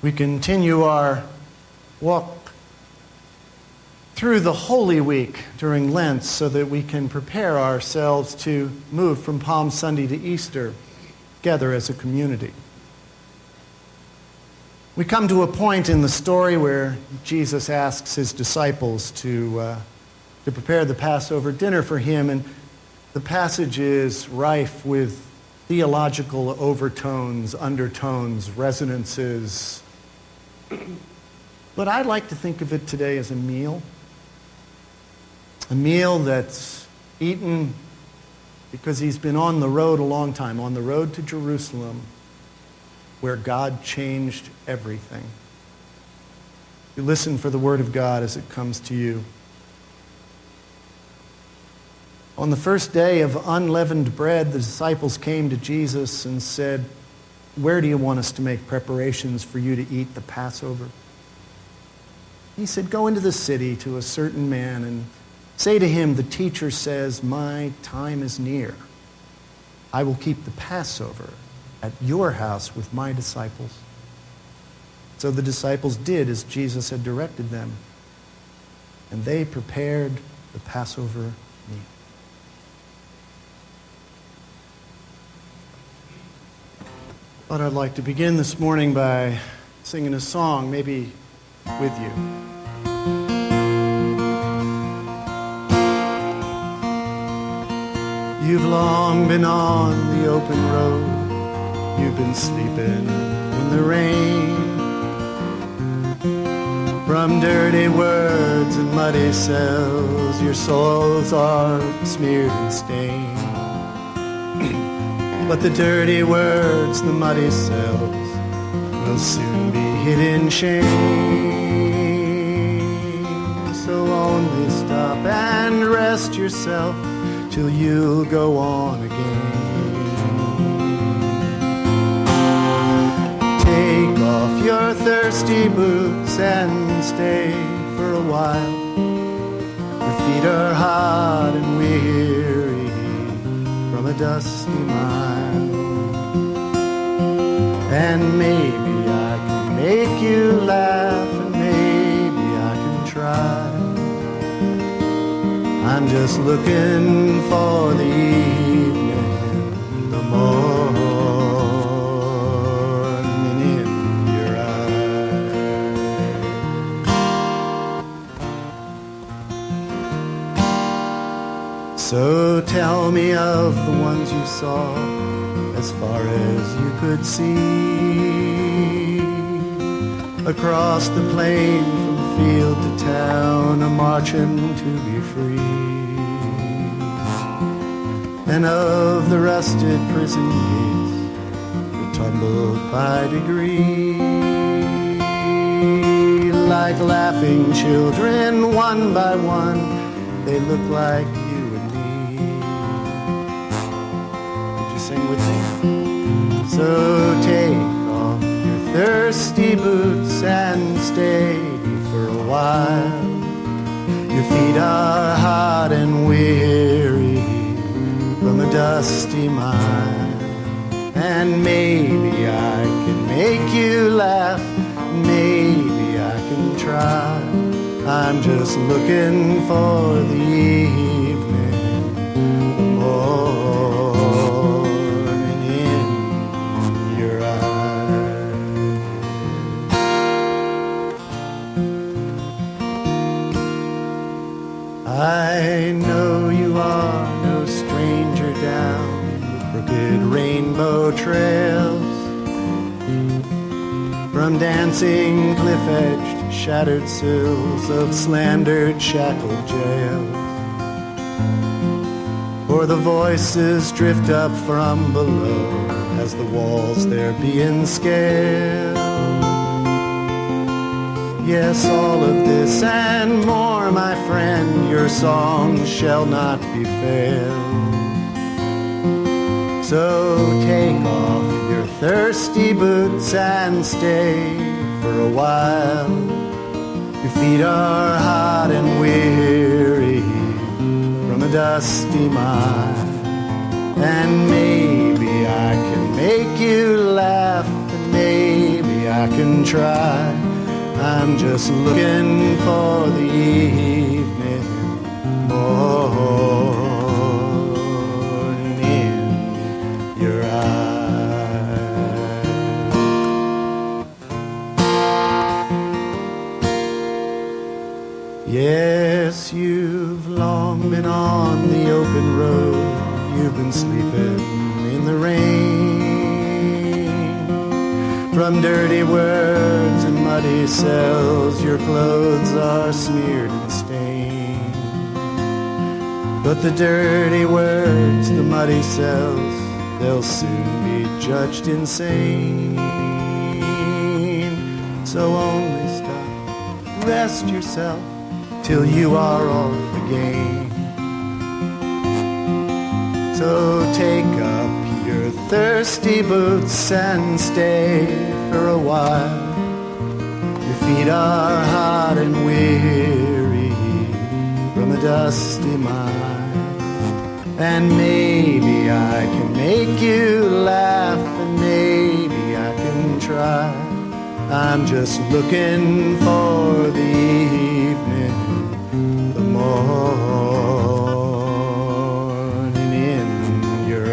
We continue our walk through the Holy Week during Lent so that we can prepare ourselves to move from Palm Sunday to Easter together as a community. We come to a point in the story where Jesus asks his disciples to prepare the Passover dinner for him, and the passage is rife with theological overtones, undertones, resonances. But I like to think of it today as a meal that's eaten because he's been on the road a long time, on the road to Jerusalem, where God changed everything. You listen for the word of God as it comes to you. On the first day of unleavened bread, the disciples came to Jesus and said, "Where do you want us to make preparations for you to eat the Passover?" He said, "Go into the city to a certain man and say to him, 'The teacher says, my time is near. I will keep the Passover at your house with my disciples.'" So the disciples did as Jesus had directed them, and they prepared the Passover meal. But I'd like to begin this morning by singing a song, maybe with you. You've long been on the open road. You've been sleeping in the rain. From dirty words and muddy cells, your souls are smeared and stained. But the dirty words, the muddy cells, will soon be hid in shame. So only stop and rest yourself till you'll go on again. Take off your thirsty boots and stay for a while. Your feet are hot and weary from a dusty mile. And maybe I can make you laugh, and maybe I can try. I'm just looking for the evening, the morning in your eyes. So tell me of the ones you saw as far as you could see, across the plain from field to town, a-marching to be free. And of the rusted prison gates that tumbled by degree, like laughing children, one by one, they look like you and me. Did you sing with me? So take off your thirsty boots and stay for a while. Your feet are hot and weary from a dusty mile. And maybe I can make you laugh, maybe I can try. I'm just looking for the evening, the morning in your eyes. I know you are no stranger down the crooked rainbow trails, from dancing cliff-edged shattered sills of slandered shackled jails. For the voices drift up from below as the walls they're being scaled. Yes, all of this and more, my friend, your song shall not be failed. So take off your thirsty boots and stay for a while. Your feet are hot and weary from a dusty mile. And maybe I can make you laugh, and maybe I can try. I'm just looking for the evening morning in your eyes. Yes, you've long been on the open road. You've been sleeping in the rain. From dirty words and muddy cells, your clothes are smeared and stained. But the dirty words, the muddy cells, they'll soon be judged insane. So only stop, rest yourself till you are off again. So take up your thirsty boots and stay for a while. Your feet are hot and weary from a dusty mile. And maybe I can make you laugh, and maybe I can try. I'm just looking for the evening, the morning in your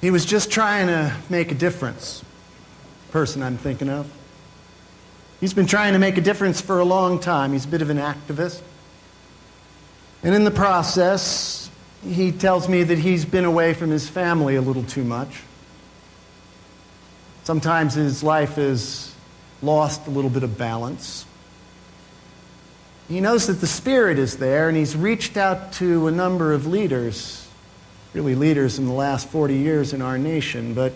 He was just trying to make a difference, the person I'm thinking of. He's been trying to make a difference for a long time. He's a bit of an activist. And in the process, he tells me that he's been away from his family a little too much. Sometimes his life has lost a little bit of balance. He knows that the Spirit is there, and he's reached out to a number of leaders, really leaders in the last 40 years in our nation, but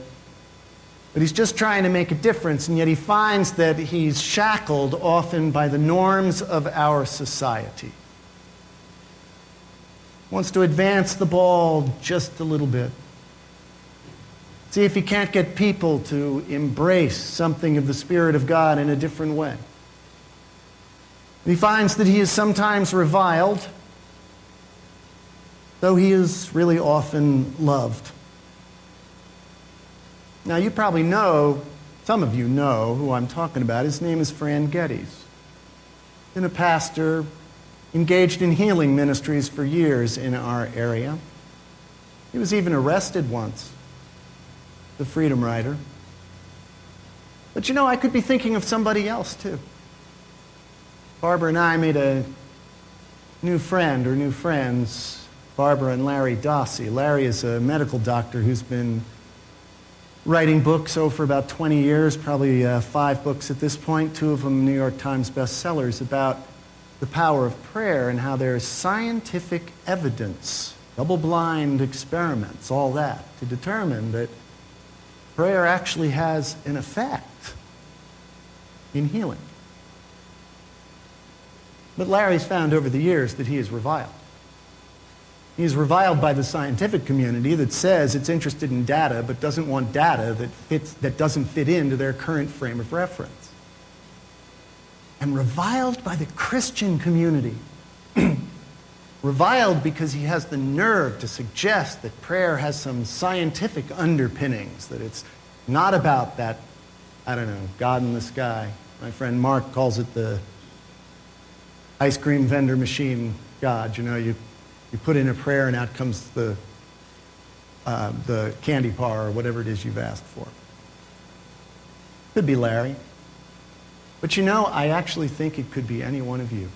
he's just trying to make a difference, and yet he finds that he's shackled often by the norms of our society. Wants to advance the ball just a little bit. See if he can't get people to embrace something of the Spirit of God in a different way. He finds that he is sometimes reviled, though he is really often loved. Now, you probably know, some of you know who I'm talking about. His name is Fran Geddes. Been a pastor, engaged in healing ministries for years in our area. He was even arrested once, the Freedom Rider. But you know, I could be thinking of somebody else too. Barbara and I made a new friend, or new friends, Barbara and Larry Dossie. Larry is a medical doctor who's been writing books for about 20 years, probably 5 books at this point, 2 of them New York Times bestsellers, about the power of prayer and how there is scientific evidence, double-blind experiments, all that, to determine that prayer actually has an effect in healing. But Larry's found over the years that he is reviled. He is reviled by the scientific community that says it's interested in data but doesn't want data that doesn't fit into their current frame of reference. And reviled by the Christian community. Reviled because he has the nerve to suggest that prayer has some scientific underpinnings, that it's not about that, I don't know, God in the sky. My friend Mark calls it the ice cream vendor machine God. You know, you put in a prayer and out comes the candy bar or whatever it is you've asked for. Could be Larry. But you know, I actually think it could be any one of you.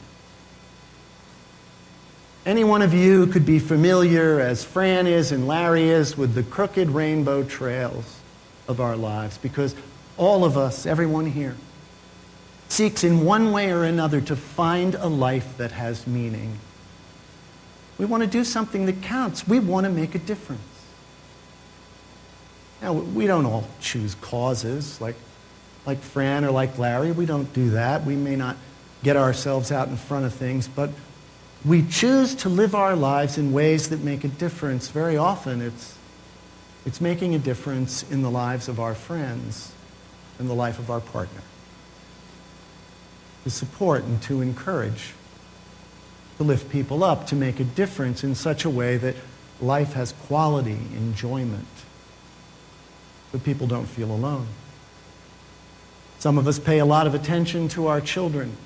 Any one of you could be familiar, as Fran is and Larry is, with the crooked rainbow trails of our lives, because all of us, everyone here, seeks in one way or another to find a life that has meaning. We want to do something that counts. We want to make a difference. Now, we don't all choose causes like Fran or like Larry. We don't do that. We may not get ourselves out in front of things, but we choose to live our lives in ways that make a difference. Very often it's making a difference in the lives of our friends and the life of our partner. To support and to encourage, to lift people up, to make a difference in such a way that life has quality, enjoyment, so people don't feel alone. Some of us pay a lot of attention to our children,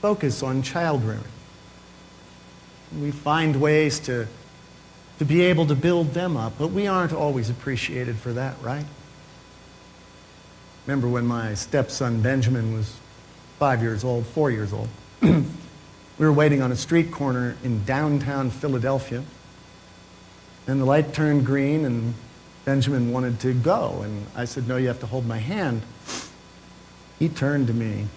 focus on child rearing. We find ways to be able to build them up, but we aren't always appreciated for that, right? Remember when my stepson Benjamin was 4 years old, we were waiting on a street corner in downtown Philadelphia, and the light turned green, and Benjamin wanted to go, and I said, "No, you have to hold my hand." He turned to me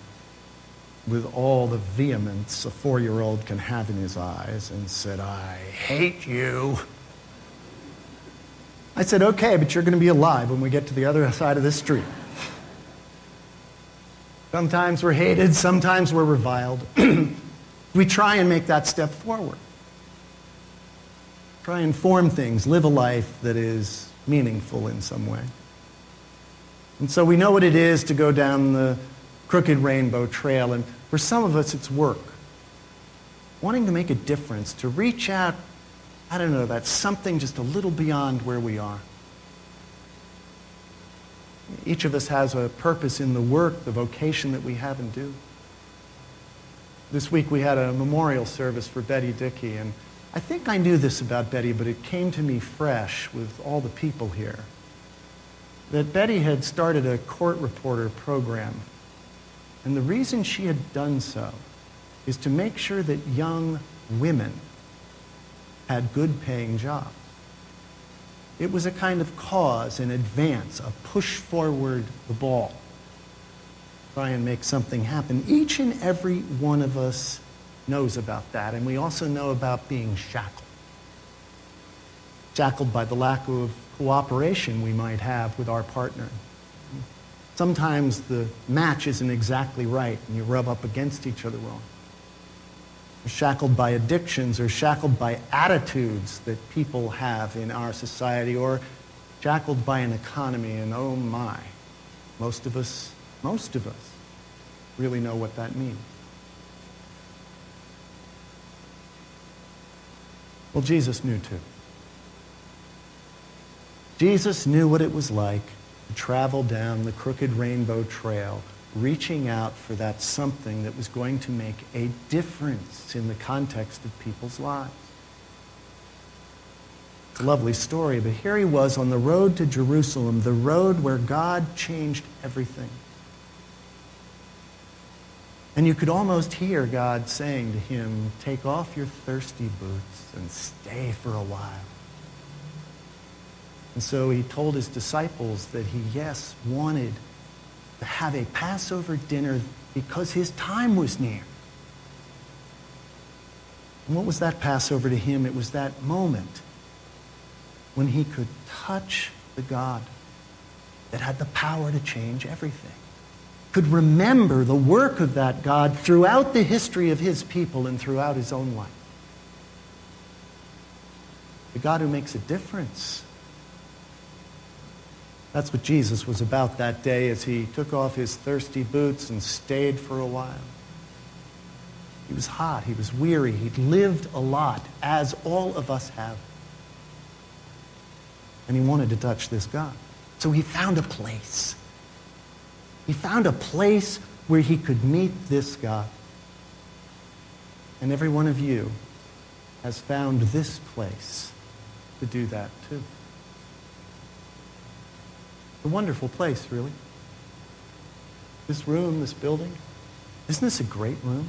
with all the vehemence a 4-year-old can have in his eyes and said, "I hate you." I said, "Okay, but you're going to be alive when we get to the other side of this street." Sometimes we're hated, sometimes we're reviled. We try and make that step forward. Try and form things, live a life that is meaningful in some way. And so we know what it is to go down the crooked rainbow trail, and for some of us it's work. Wanting to make a difference, to reach out, I don't know, that's something just a little beyond where we are. Each of us has a purpose in the work, the vocation that we have and do. This week we had a memorial service for Betty Dickey, and I think I knew this about Betty, but it came to me fresh with all the people here. That Betty had started a court reporter program, and the reason she had done so is to make sure that young women had good paying jobs. It was a kind of cause, an advance, a push forward the ball. Try and make something happen. Each and every one of us knows about that, and we also know about being shackled. Shackled by the lack of cooperation we might have with our partner. Sometimes the match isn't exactly right, and you rub up against each other wrong. Or shackled by addictions, or shackled by attitudes that people have in our society, or shackled by an economy, and oh my, most of us really know what that means. Well, Jesus knew too. Jesus knew what it was like to travel down the crooked rainbow trail, reaching out for that something that was going to make a difference in the context of people's lives. It's a lovely story, but here he was on the road to Jerusalem, the road where God changed everything. And you could almost hear God saying to him, "Take off your thirsty boots and stay for a while." And so he told his disciples that he, yes, wanted to have a Passover dinner because his time was near. And what was that Passover to him? It was that moment when he could touch the God that had the power to change everything. Could remember the work of that God throughout the history of his people and throughout his own life. The God who makes a difference. That's what Jesus was about that day as he took off his thirsty boots and stayed for a while. He was hot, he was weary, he'd lived a lot, as all of us have. And he wanted to touch this God. So he found a place. He found a place where he could meet this God. And every one of you has found this place to do that too. It's a wonderful place, really. This room, this building, isn't this a great room?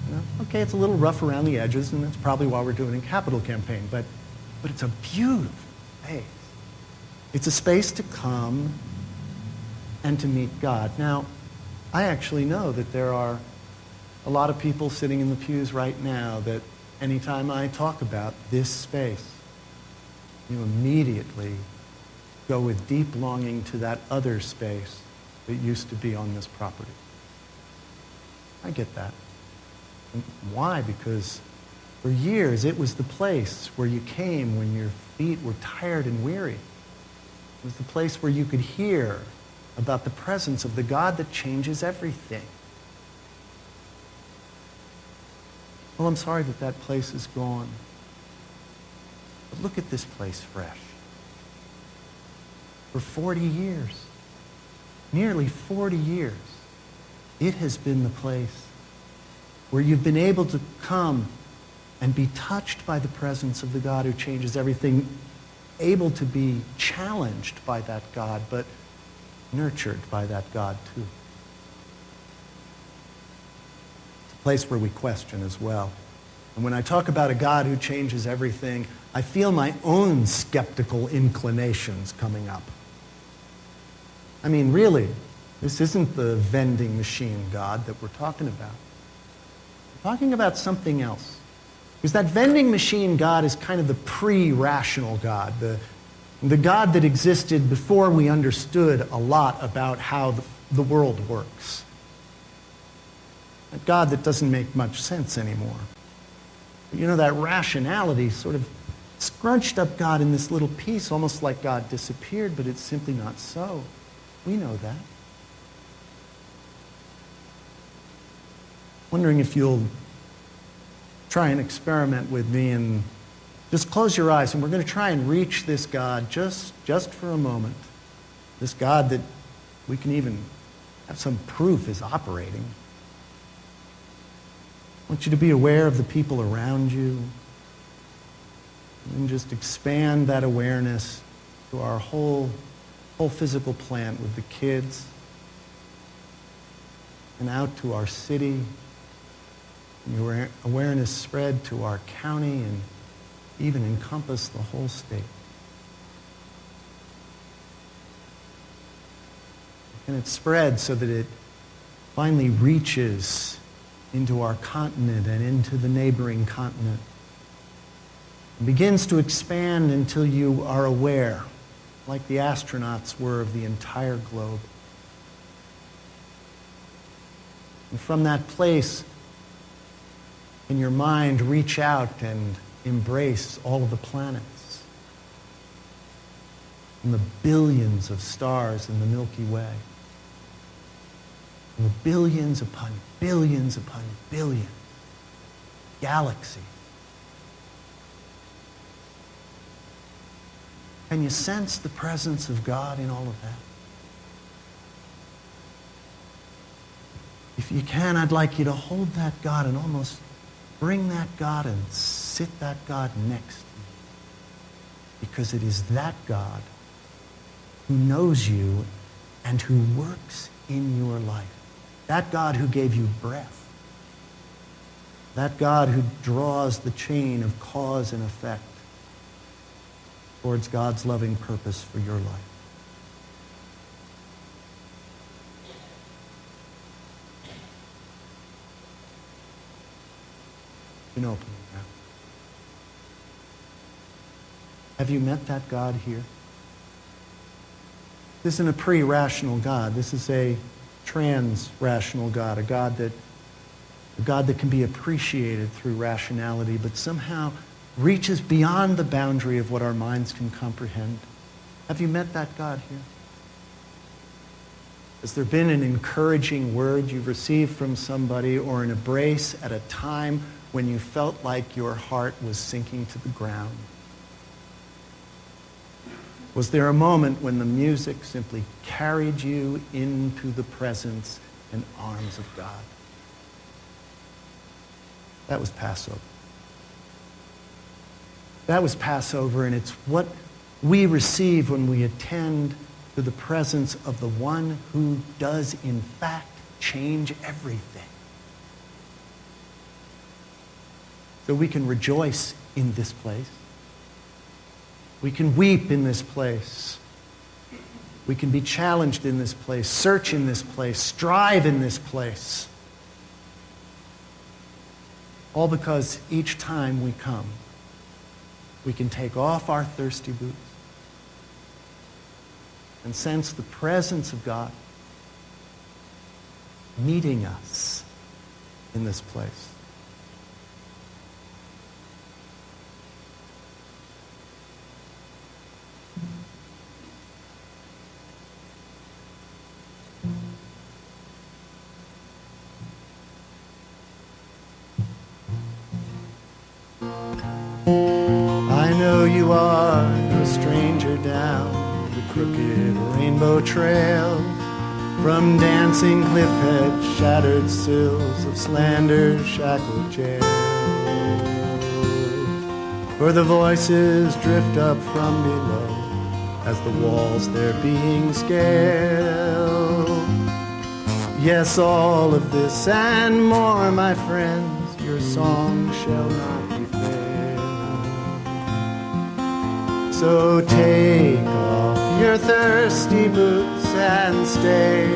You know, okay, it's a little rough around the edges, and that's probably why we're doing a capital campaign, but it's a beautiful space. It's a space to come and to meet God. Now, I actually know that there are a lot of people sitting in the pews right now that anytime I talk about this space, You immediately go with deep longing to that other space that used to be on this property. I get that. And why? Because for years it was the place where you came when your feet were tired and weary. It was the place where you could hear about the presence of the God that changes everything. Well, I'm sorry that that place is gone. But look at this place fresh. For 40 years, nearly 40 years, it has been the place where you've been able to come and be touched by the presence of the God who changes everything, able to be challenged by that God, but nurtured by that God too. It's a place where we question as well. And when I talk about a God who changes everything, I feel my own skeptical inclinations coming up. I mean, really, this isn't the vending machine God that we're talking about. We're talking about something else. Because that vending machine God is kind of the pre-rational God, the God that existed before we understood a lot about how the world works. A God that doesn't make much sense anymore. You know, that rationality sort of scrunched up God in this little piece, almost like God disappeared, but it's simply not so. We know that. Wondering if you'll try and experiment with me and just close your eyes, and we're going to try and reach this God just for a moment. This God that we can even have some proof is operating. I want you to be aware of the people around you and just expand that awareness to our whole physical plant with the kids and out to our city. And your awareness spread to our county and even encompass the whole state. And it spreads so that it finally reaches into our continent and into the neighboring continent. It begins to expand until you are aware, like the astronauts were, of the entire globe. And from that place, in your mind, reach out and embrace all of the planets and the billions of stars in the Milky Way. And the billions upon billions upon billions galaxies. Can you sense the presence of God in all of that? If you can, I'd like you to hold that God and almost bring that God and sit that God next to you. Because it is that God who knows you and who works in your life. That God who gave you breath. That God who draws the chain of cause and effect towards God's loving purpose for your life. You can open it now. Have you met that God here? This isn't a pre-rational God. This is a trans-rational God, a God that can be appreciated through rationality, but somehow reaches beyond the boundary of what our minds can comprehend. Have you met that God here? Has there been an encouraging word you've received from somebody or an embrace at a time when you felt like your heart was sinking to the ground? Was there a moment when the music simply carried you into the presence and arms of God? That was Passover. That was Passover, and it's what we receive when we attend to the presence of the one who does, in fact, change everything. So we can rejoice in this place. We can weep in this place. We can be challenged in this place, search in this place, strive in this place. All because each time we come, we can take off our thirsty boots and sense the presence of God meeting us in this place. I know you are no stranger down the crooked rainbow trail, from dancing cliff head, shattered sills of slander, shackled jails. For the voices drift up from below as the walls they're being scaled. Yes, all of this and more, my friends, your song shall not be failed. So take off your thirsty boots and stay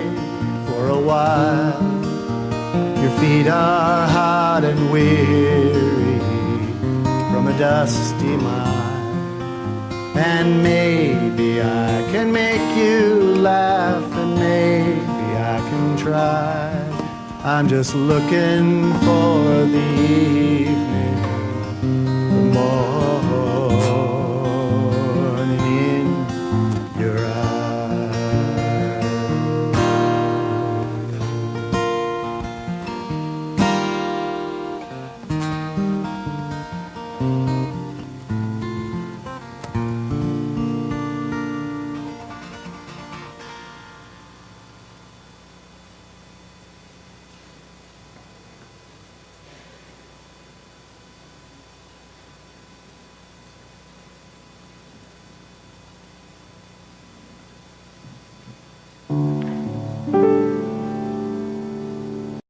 for a while. Your feet are hot and weary from a dusty mile. And maybe I can make you laugh, and maybe I can try. I'm just looking for the evening